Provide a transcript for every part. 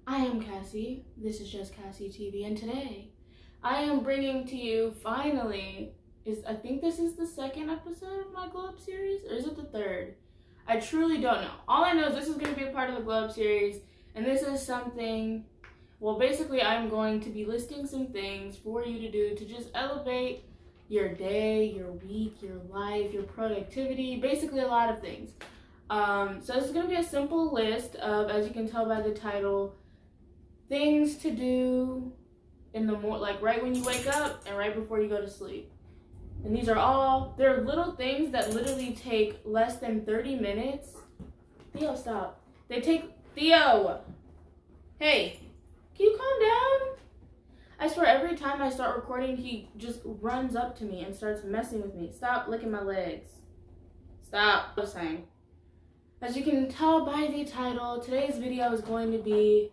I am Cassie. This is just Cassie TV, and today I am bringing to you finally I think this is the second episode of my GUWM series, or is it the third? I truly don't know. All I know is this is going to be a part of the GUWM series, and this is something. Well, basically, I'm going to be listing some things for you to do to just elevate your day, your week, your life, your productivity, basically a lot of things. So this is going to be a simple list of, as you can tell by the title, things to do in the morning, like right when you wake up and right before you go to sleep. And these are all, they're little things that literally take less than 30 minutes. Theo, stop. Theo! Hey, can you calm down? I swear every time I start recording, he just runs up to me and starts messing with me. Stop licking my legs. Stop. I was saying. As you can tell by the title, today's video is going to be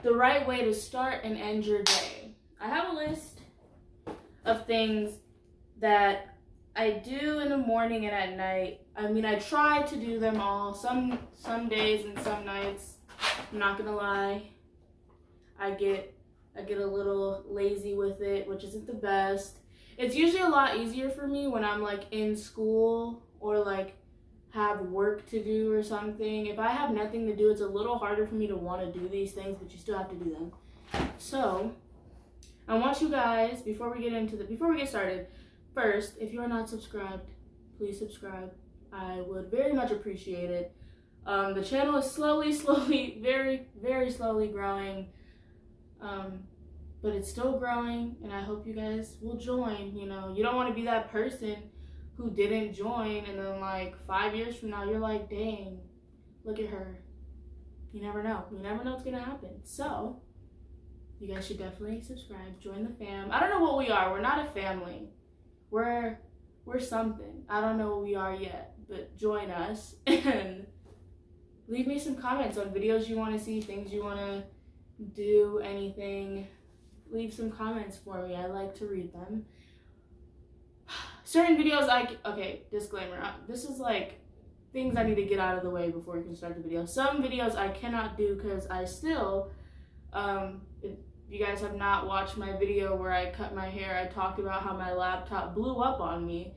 the right way to start and end your day. I have a list of things that I do in the morning and at night. I mean, I try to do them all. Some days and some nights, I'm not gonna lie, I get a little lazy with it, which isn't the best. It's usually a lot easier for me when I'm like in school or like have work to do or something. If I have nothing to do, it's a little harder for me to want to do these things, but you still have to do them. So I want you guys, before we get started, first, if you are not subscribed, please subscribe. I would very much appreciate it. The channel is slowly, very, very slowly growing, but it's still growing, and I hope you guys will join. You know, you don't want to be that person who didn't join, and then like 5 years from now, you're like, dang, look at her. You never know. You never know what's gonna happen. So you guys should definitely subscribe, join the fam. I don't know what we are. We're not a family. We're something. I don't know what we are yet, but join us and leave me some comments on videos you want to see, things you want to do, anything. Leave some comments for me. I like to read them. Certain videos okay, disclaimer, this is like things I need to get out of the way before we can start the video. Some videos I cannot do because I still, if you guys have not watched my video where I cut my hair, I talked about how my laptop blew up on me.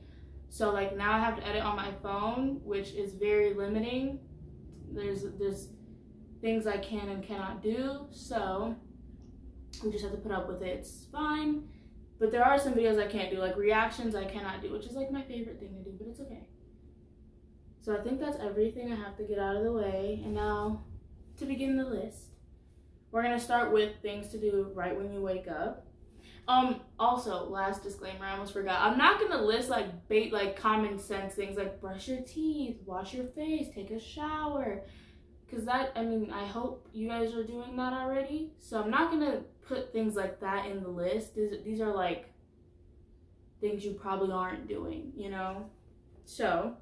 So like now I have to edit on my phone, which is very limiting. There's things I can and cannot do, so we just have to put up with it. It's fine. But there are some videos I can't do, like reactions I cannot do, which is like my favorite thing to do, but it's okay. So I think that's everything I have to get out of the way. And now, to begin the list, we're gonna start with things to do right when you wake up. Also, last disclaimer, I almost forgot. I'm not gonna list like common sense things like brush your teeth, wash your face, take a shower. Cause I hope you guys are doing that already. So I'm not gonna put things like that in the list. These are like things you probably aren't doing, you know? So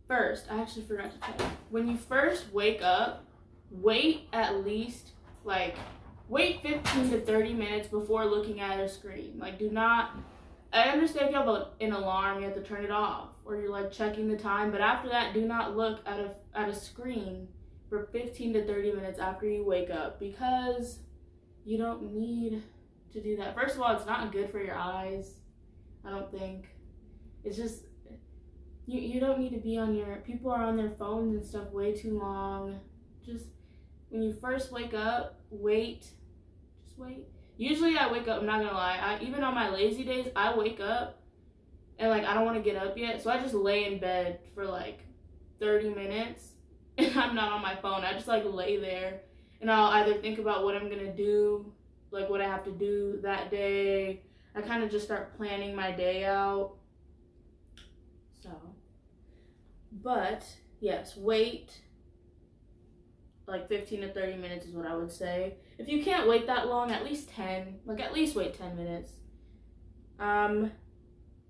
first, I actually forgot to tell you, when you first wake up, wait 15 to 30 minutes before looking at a screen. Like, do not, I understand if you have an alarm, you have to turn it off, or you're like checking the time, but after that, do not look at a screen for 15 to 30 minutes after you wake up, because you don't need to do that. First of all, it's not good for your eyes, I don't think. It's just, you don't need to be people are on their phones and stuff way too long. Just, when you first wake up, wait. Usually I wake up, I'm not gonna lie, even on my lazy days, I wake up and like I don't want to get up yet, so I just lay in bed for like 30 minutes and I'm not on my phone. I just like lay there and I'll either think about what I'm gonna do, like what I have to do that day. I kind of just start planning my day out. So, but yes, wait like 15 to 30 minutes is what I would say. If you can't wait that long, at least 10. Like, at least wait 10 minutes.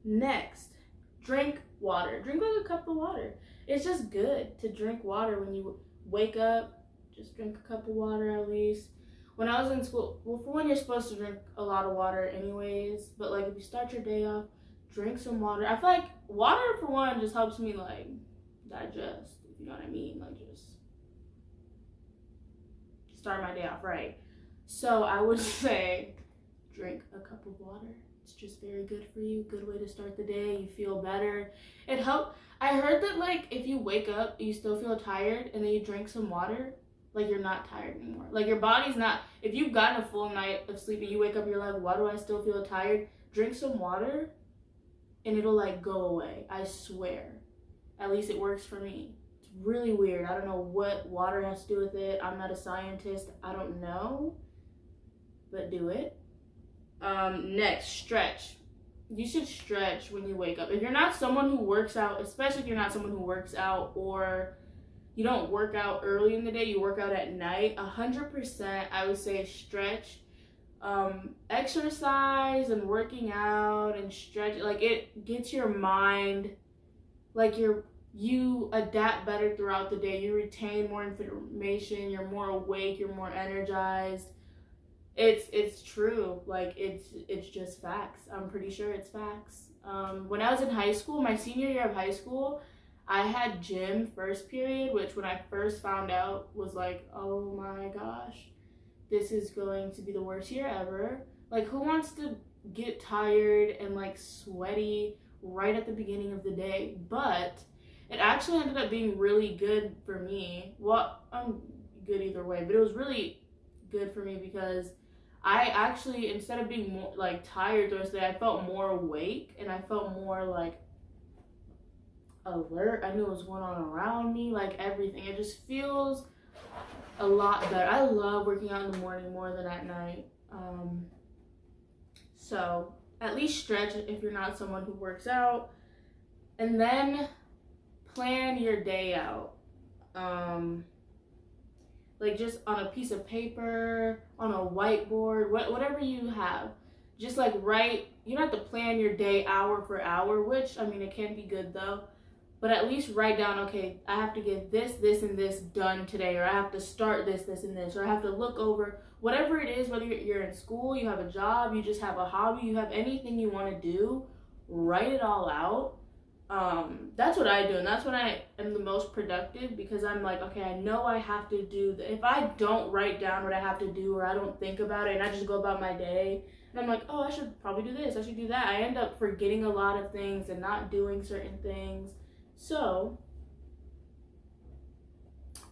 Next, drink water. Drink like a cup of water. It's just good to drink water when you wake up. Just drink a cup of water at least. When I was in school, well, for when you're supposed to drink a lot of water anyways, but like if you start your day off, drink some water. I feel like water, for one, just helps me like digest, if you know what I mean. Like, just start my day off right. So I would say drink a cup of water. It's just very good for you. Good way to start the day. You feel better. It helps. I heard that like if you wake up, you still feel tired, and then you drink some water, like you're not tired anymore. Like your body's not. If you've gotten a full night of sleep and you wake up, you're like, why do I still feel tired? Drink some water, and it'll like go away. I swear. At least it works for me. It's really weird. I don't know what water has to do with it. I'm not a scientist. I don't know, but do it. Next, stretch. You should stretch when you wake up. If you're not someone who works out, especially if you're not someone who works out, or you don't work out early in the day, you work out at night, 100% I would say stretch. Exercise and working out and stretch, like it gets your mind, like you adapt better throughout the day. You retain more information, you're more awake, you're more energized. It's true. Like it's just facts. I'm pretty sure it's facts. When I was in high school, my senior year of high school, I had gym first period, which when I first found out was like, oh my gosh, this is going to be the worst year ever. Like, who wants to get tired and like sweaty right at the beginning of the day? But it actually ended up being really good for me. Well, I'm good either way, but it was really good for me because I actually, instead of being more like tired the rest of the day, I felt more awake and I felt more like alert. I knew what was going on around me, like everything. It just feels a lot better. I love working out in the morning more than at night. So at least stretch if you're not someone who works out, and then plan your day out. Like just on a piece of paper, on a whiteboard, whatever you have. Just like write, you don't have to plan your day hour for hour, which, I mean, it can be good though. But at least write down, okay, I have to get this, this, and this done today, or I have to start this, this, and this, or I have to look over, whatever it is, whether you're in school, you have a job, you just have a hobby, you have anything you want to do, write it all out. That's what I do, and that's when I am the most productive, because I'm like, okay, I know I have to do if I don't write down what I have to do, or I don't think about it, and I just go about my day, and I'm like, oh, I should probably do this, I should do that, I end up forgetting a lot of things and not doing certain things. So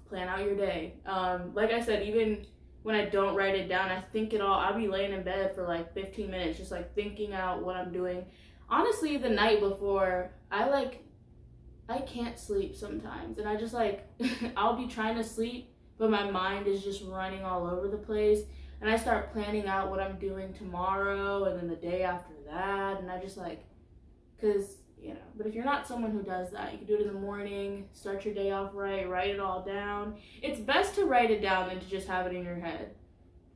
plan out your day. Like I said, even when I don't write it down, I think it all. I'll be laying in bed for like 15 minutes, just like thinking out what I'm doing. Honestly, the night before, I can't sleep sometimes, and I just like I'll be trying to sleep, but my mind is just running all over the place, and I start planning out what I'm doing tomorrow and then the day after that, and I just like, cause you know. But if you're not someone who does that, you can do it in the morning, start your day off right, write it all down. It's best to write it down than to just have it in your head,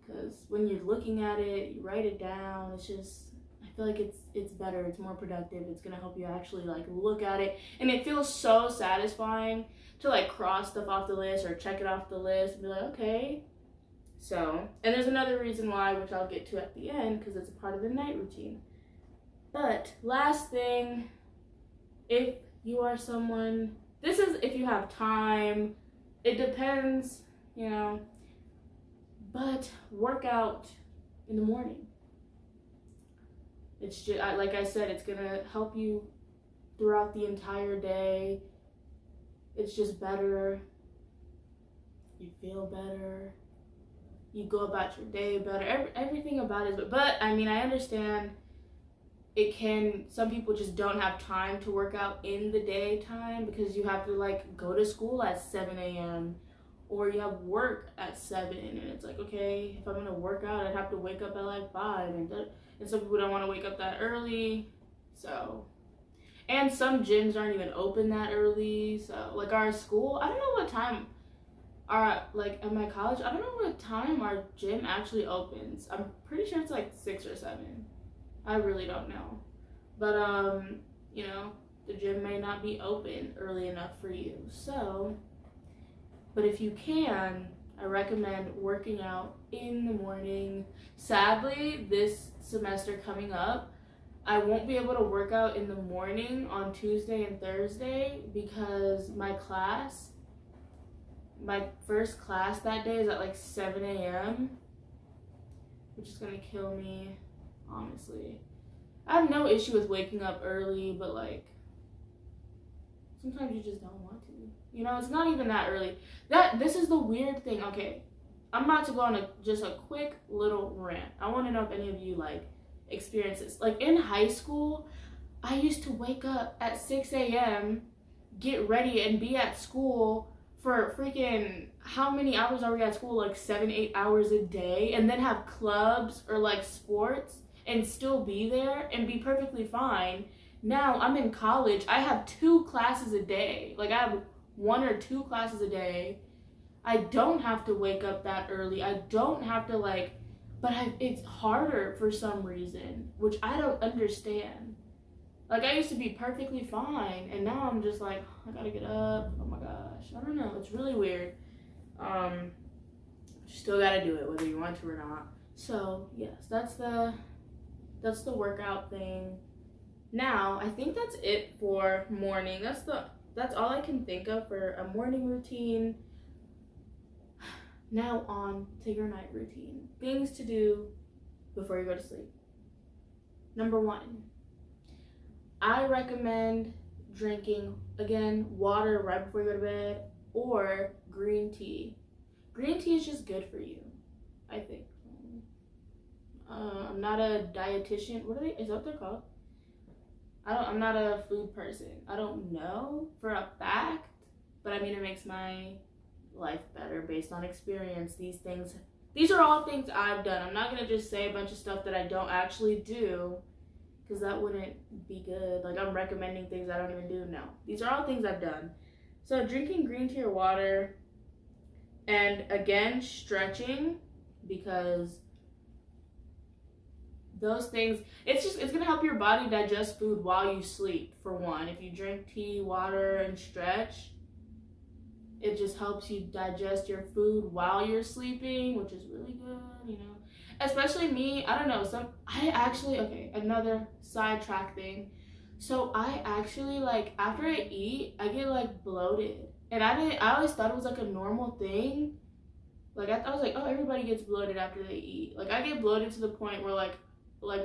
because when you're looking at it, you write it down, it's just, I feel like it's better, it's more productive, it's gonna help you actually like look at it, and it feels so satisfying to like cross stuff off the list or check it off the list and be like, okay. So, and there's another reason why, which I'll get to at the end, because it's a part of the night routine. But last thing, if you are someone, this is if you have time, it depends, you know, but work out in the morning. It's just, like I said, it's gonna help you throughout the entire day. It's just better. You feel better. You go about your day better. Everything about it. But I mean, I understand it can, some people just don't have time to work out in the daytime because you have to like go to school at 7 a.m. or you have work at 7, and it's like, okay, if I'm gonna work out, I'd have to wake up at like 5, and some people don't want to wake up that early. So, and some gyms aren't even open that early. So like our school, I don't know what time like at my college, I don't know what time our gym actually opens. I'm pretty sure it's like 6 or 7. I really don't know. But you know, the gym may not be open early enough for you. So, but if you can, I recommend working out in the morning. Sadly, this semester coming up, I won't be able to work out in the morning on Tuesday and Thursday because my class, my first class that day is at like 7 a.m., which is gonna kill me, honestly. I have no issue with waking up early, but like, sometimes you just don't want to. You know, it's not even that early. This is the weird thing. Okay, I'm about to go on just a quick little rant. I want to know if any of you like experience this. Like in high school, I used to wake up at 6 a.m., get ready, and be at school for freaking, how many hours are we at school? Like 7-8 hours a day, and then have clubs or like sports and still be there and be perfectly fine. Now I'm in college. I have 2 classes a day. Like I have 1 or 2 classes a day. I don't have to wake up that early. I don't have to like, but it's harder for some reason, which I don't understand. Like I used to be perfectly fine, and now I'm just like, I gotta get up. Oh my gosh, I don't know. It's really weird. Still gotta do it whether you want to or not. So yes, that's the workout thing. Now I think that's it for morning. That's all I can think of for a morning routine. Now on to your night routine. Things to do before you go to sleep. Number 1. I recommend drinking, again, water right before you go to bed, or green tea. Green tea is just good for you, I think. I'm not a dietitian. Is that what they're called? I'm not a food person. I don't know for a fact, but I mean, it makes my life better based on experience. These are all things I've done. I'm not going to just say a bunch of stuff that I don't actually do, because that wouldn't be good. Like, I'm recommending things I don't even do. No. These are all things I've done. So, drinking green tea or water, and again, stretching, because those things, it's going to help your body digest food while you sleep, for one. If you drink tea, water, and stretch, it just helps you digest your food while you're sleeping, which is really good, you know. Especially me, I don't know, okay, another sidetrack thing. So I actually, like, after I eat, I get, like, bloated. And I always thought it was, like, a normal thing. Like, I was like, oh, everybody gets bloated after they eat. Like, I get bloated to the point where, like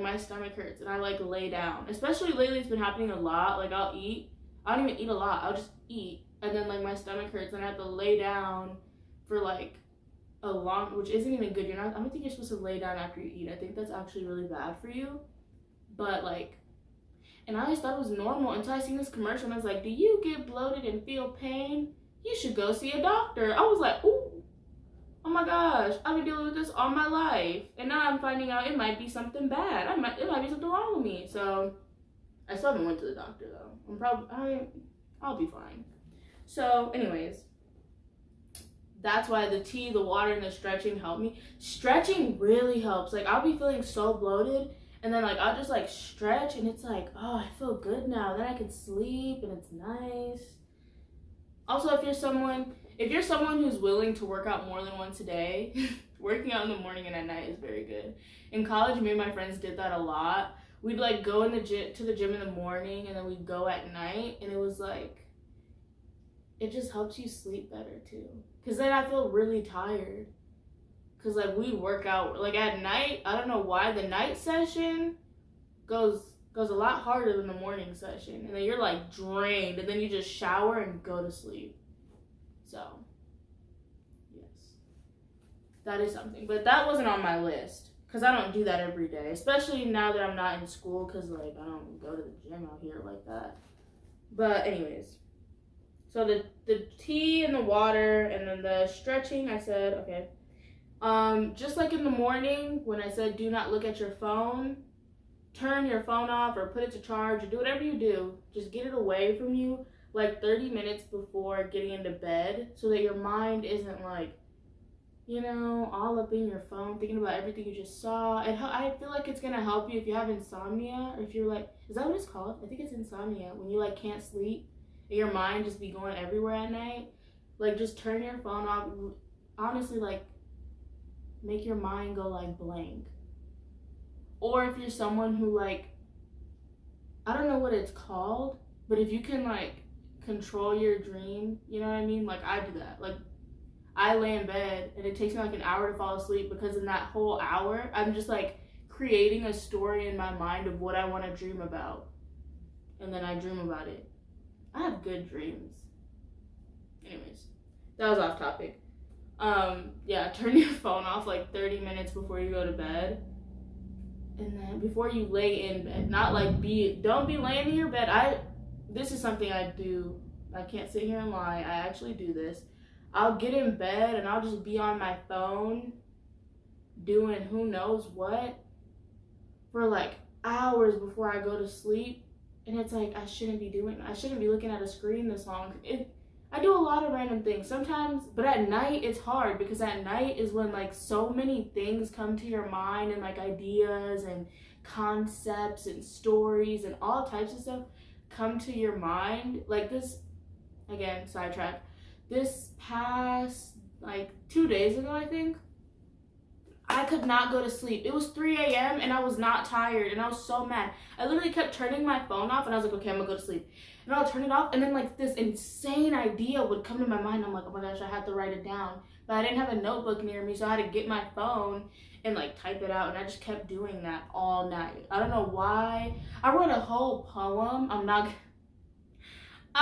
my stomach hurts and I, like, lay down. Especially lately, it's been happening a lot. Like, I don't even eat a lot. I'll just eat. And then, like, my stomach hurts and I have to lay down for, like, a long, which isn't even good. I don't think you're supposed to lay down after you eat. I think that's actually really bad for you. But, like, and I always thought it was normal until I seen this commercial and I was like, do you get bloated and feel pain? You should go see a doctor. I was like, ooh, oh my gosh, I've been dealing with this all my life. And now I'm finding out it might be something bad. It might be something wrong with me. So, I still haven't went to the doctor, though. I'll be fine. So, anyways, that's why the tea, the water, and the stretching help me. Stretching really helps. Like, I'll be feeling so bloated, and then, like, I'll just, like, stretch, and it's like, oh, I feel good now. Then I can sleep, and it's nice. Also, if you're someone who's willing to work out more than once a day, working out in the morning and at night is very good. In college, me and my friends did that a lot. We'd, like, go to the gym in the morning, and then we'd go at night, and it was, like, it just helps you sleep better too. Cause then I feel really tired. Cause like we work out like at night. I don't know why the night session goes a lot harder than the morning session, and then you're like drained, and then you just shower and go to sleep. So yes, that is something. But that wasn't on my list because I don't do that every day, especially now that I'm not in school. Cause like I don't go to the gym out here like that. But anyways. So the tea and the water and then the stretching, I said, okay. Just like in the morning when I said do not look at your phone, turn your phone off or put it to charge or do whatever you do. Just get it away from you like 30 minutes before getting into bed so that your mind isn't like, you know, all up in your phone thinking about everything you just saw. And I feel like it's going to help you if you have insomnia or if you're like, is that what it's called? I think it's insomnia when you like can't sleep. Your mind just be going everywhere at night. Like, just turn your phone off. Honestly, like, make your mind go, like, blank. Or if you're someone who, like, I don't know what it's called, but if you can, like, control your dream, you know what I mean? Like, I do that. Like, I lay in bed and it takes me like an hour to fall asleep, because in that whole hour, I'm just like creating a story in my mind of what I want to dream about. And then I dream about it. I have good dreams. Anyways, that was off topic. Yeah, turn your phone off like 30 minutes before you go to bed. And then before you lay in bed, not like don't be laying in your bed. This is something I do. I can't sit here and lie. I actually do this. I'll get in bed and I'll just be on my phone doing who knows what for like hours before I go to sleep. And it's like, I shouldn't be looking at a screen this long. I do a lot of random things sometimes, but at night it's hard, because at night is when like so many things come to your mind, and like ideas and concepts and stories and all types of stuff come to your mind. Like this, again, sidetrack. This past like 2 days ago, I think, I could not go to sleep. It was 3 a.m. and I was not tired, and I was so mad. I literally kept turning my phone off, and I was like, okay, I'm gonna go to sleep. And I'll turn it off, and then like this insane idea would come to my mind. I'm like, oh my gosh, I have to write it down. But I didn't have a notebook near me, so I had to get my phone and like type it out, and I just kept doing that all night. I don't know why. I wrote a whole poem. I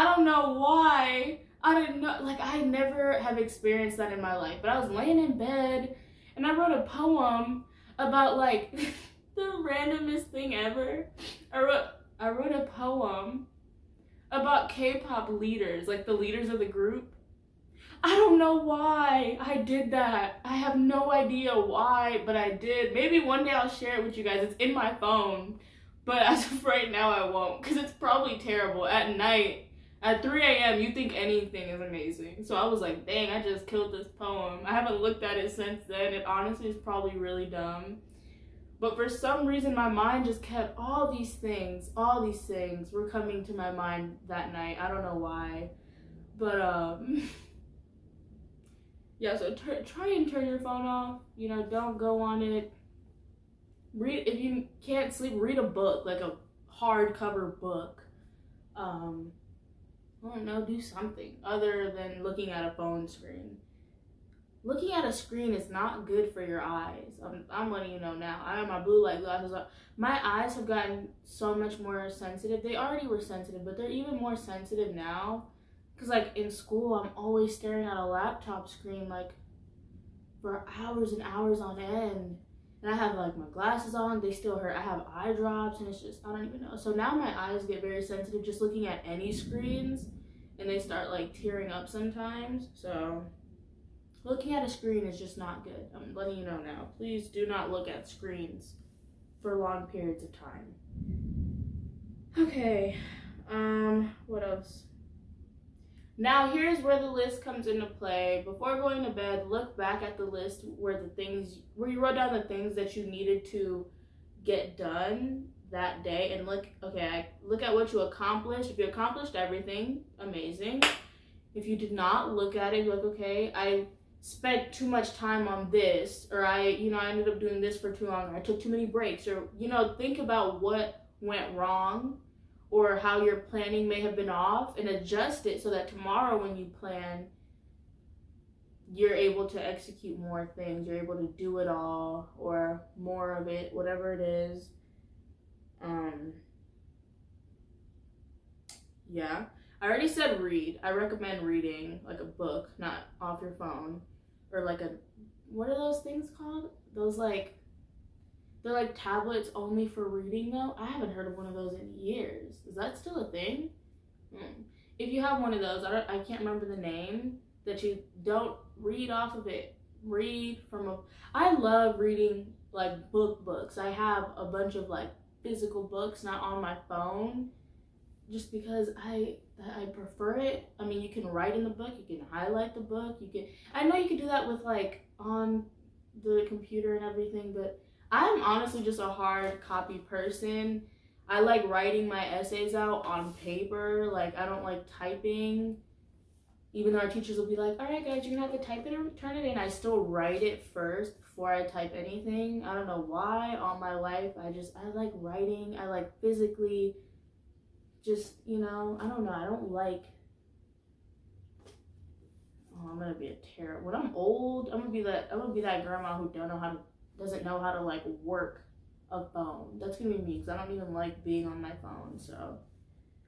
don't know why. I didn't know, like I never have experienced that in my life. But I was laying in bed, and I wrote a poem about like the randomest thing ever. I wrote a poem about K-pop leaders, like the leaders of the group. I don't know why I did that. I have no idea why, but I did. Maybe one day I'll share it with you guys. It's in my phone, but as of right now I won't, because it's probably terrible. At night, at 3 a.m., you think anything is amazing. So I was like, dang, I just killed this poem. I haven't looked at it since then. It honestly is probably really dumb. But for some reason, my mind just kept all these things were coming to my mind that night. I don't know why. But, yeah, so try and turn your phone off. You know, don't go on it. If you can't sleep, read a book, like a hardcover book. I don't know, do something other than looking at a phone screen. Looking at a screen is not good for your eyes. I'm letting you know now. I have my blue light glasses on. My eyes have gotten so much more sensitive. They already were sensitive, but they're even more sensitive now. Because like in school, I'm always staring at a laptop screen like for hours and hours on end. And I have like my glasses on, they still hurt. I have eye drops, and it's just, I don't even know. So now my eyes get very sensitive just looking at any screens, and they start like tearing up sometimes. So looking at a screen is just not good. I'm letting you know now. Please do not look at screens for long periods of time. Okay, what else? Now here's where the list comes into play. Before going to bed, look back at the list where you wrote down the things that you needed to get done that day, and look at what you accomplished. If you accomplished everything, amazing. If you did not, look at it, like, okay, I spent too much time on this, or I ended up doing this for too long, or I took too many breaks, or, think about what went wrong, or how your planning may have been off, and adjust it so that tomorrow when you plan, you're able to execute more things, you're able to do it all, or more of it, whatever it is. Yeah. I already said read. I recommend reading, like a book, not off your phone. Or like what are those things called? Those like, they're like tablets only for reading though. I haven't heard of one of those in years. Is that still a thing? If you have one of those, I can't remember the name, that you don't read off of it. Read from I love reading like books. I have a bunch of like physical books, not on my phone, just because I prefer it. I mean, you can write in the book, you can highlight the book, I know you can do that with like on the computer and everything, but I'm honestly just a hard copy person. I like writing my essays out on paper. Like, I don't like typing. Even though our teachers will be like, all right guys, you're gonna have to type it or turn it in, I still write it first before I type anything. I don't know why. All my life, I like writing. I like physically just, I don't know. I don't like, I'm gonna be a terror. When I'm old, I'm gonna be that grandma who doesn't know how to like work a phone. That's gonna be me, because I don't even like being on my phone. So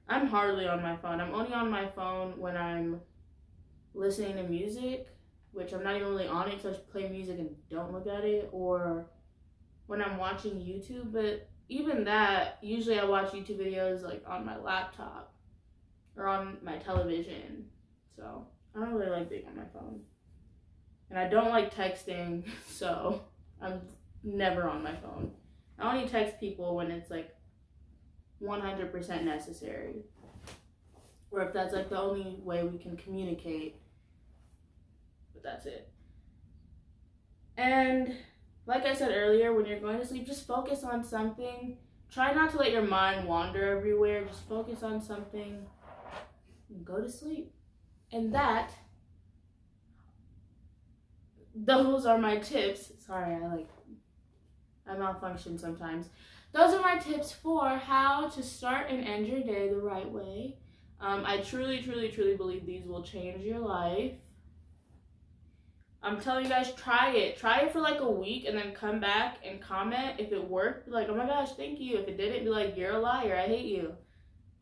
I'm hardly on my phone. I'm only on my phone when I'm listening to music, which I'm not even really on it, so I just play music and don't look at it, or when I'm watching YouTube. But even that, usually I watch YouTube videos like on my laptop or on my television. So I don't really like being on my phone. And I don't like texting, so I'm never on my phone. I only text people when it's like 100% necessary, or if that's like the only way we can communicate. But that's it. And like I said earlier, when you're going to sleep, just focus on something. Try not to let your mind wander everywhere. Just focus on something and go to sleep. And those are my tips. Sorry, I malfunction sometimes. Those are my tips for how to start and end your day the right way. I truly, truly, truly believe these will change your life. I'm telling you guys, try it. Try it for like a week and then come back and comment. If it worked, be like, oh my gosh, thank you. If it didn't, be like, you're a liar, I hate you.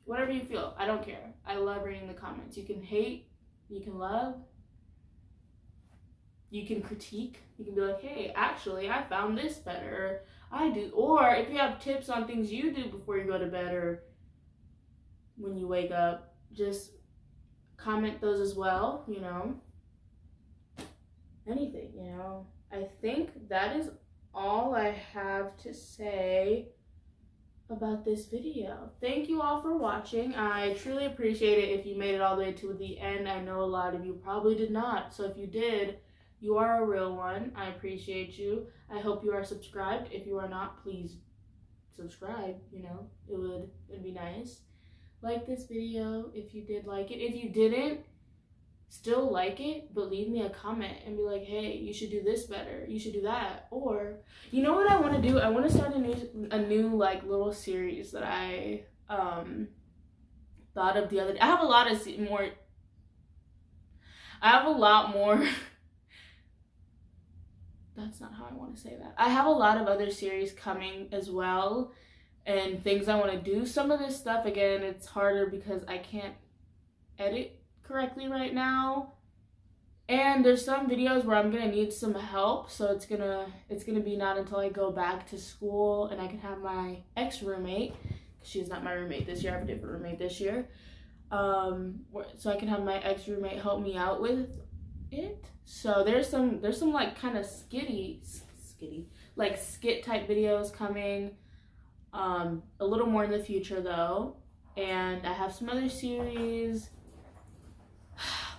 Whatever you feel, I don't care. I love reading the comments. You can hate, you can love, you can critique. You can be like, hey, actually, I found this better. I do. Or if you have tips on things you do before you go to bed or when you wake up, just comment those as well, you know. Anything, you know. I think that is all I have to say about this video. Thank you all for watching. I truly appreciate it if you made it all the way to the end. I know a lot of you probably did not, so if you did, you are a real one. I appreciate you. I hope you are subscribed. If you are not, please subscribe, you know. It'd be nice. Like this video if you did like it. If you didn't, still like it, but leave me a comment and be like, hey, you should do this better, you should do that. Or you know what I want to do? I want to start a new like little series that I thought of the other day. I have a lot more that's not how I want to say that. I have a lot of other series coming as well, and things I want to do. Some of this stuff, again, it's harder because I can't edit correctly right now, and there's some videos where I'm gonna need some help, so it's gonna be not until I go back to school and I can have my ex-roommate, she's not my roommate this year, I have a different roommate this year, so I can have my ex-roommate help me out with it. So there's some like kind of like skit type videos coming, a little more in the future though, and I have some other series.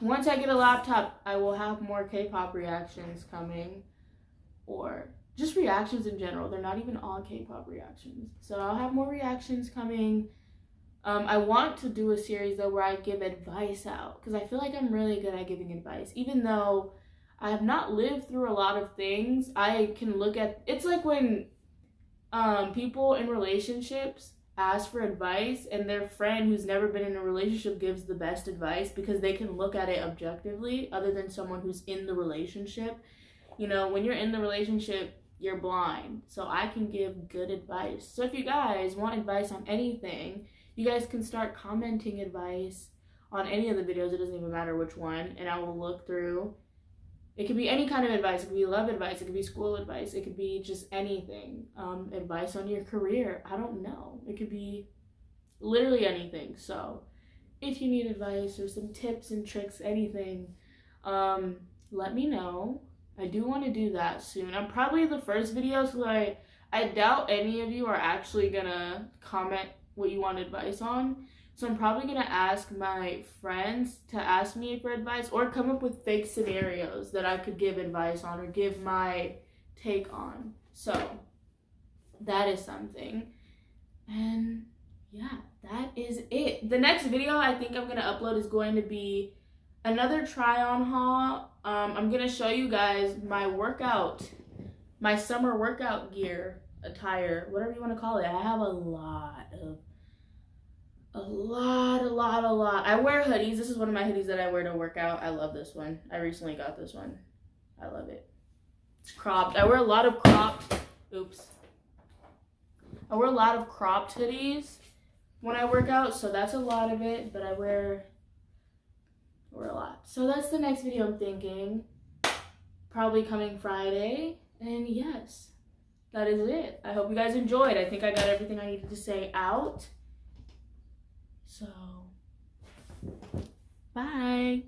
Once I get a laptop, I will have more K-pop reactions coming, or just reactions in general. They're not even all K-pop reactions. So I'll have more reactions coming. I want to do a series though where I give advice out, because I feel like I'm really good at giving advice. Even though I have not lived through a lot of things, I can look at, it's like when people in relationships ask for advice and their friend who's never been in a relationship gives the best advice, because they can look at it objectively other than someone who's in the relationship. You know, when you're in the relationship, you're blind, so I can give good advice. So if you guys want advice on anything, you guys can start commenting advice on any of the videos. It doesn't even matter which one, and I will look through. It could be any kind of advice. It could be love advice. It could be school advice. It could be just anything. Advice on your career. I don't know. It could be literally anything. So if you need advice or some tips and tricks, anything, let me know. I do want to do that soon. I'm probably the first video, so I doubt any of you are actually going to comment what you want advice on. So I'm probably going to ask my friends to ask me for advice, or come up with fake scenarios that I could give advice on or give my take on. So that is something. And yeah, that is it. The next video I think I'm going to upload is going to be another try-on haul. I'm going to show you guys my summer workout gear, attire, whatever you want to call it. I have a lot a lot. I wear hoodies. This is one of my hoodies that I wear to work out. I love this one. I recently got this one. I love it. It's cropped. I wear a lot of cropped, I wear a lot of cropped hoodies when I work out, so that's a lot of it, but I wear a lot. So that's the next video I'm thinking. Probably coming Friday. And yes, that is it. I hope you guys enjoyed. I think I got everything I needed to say out. So, bye.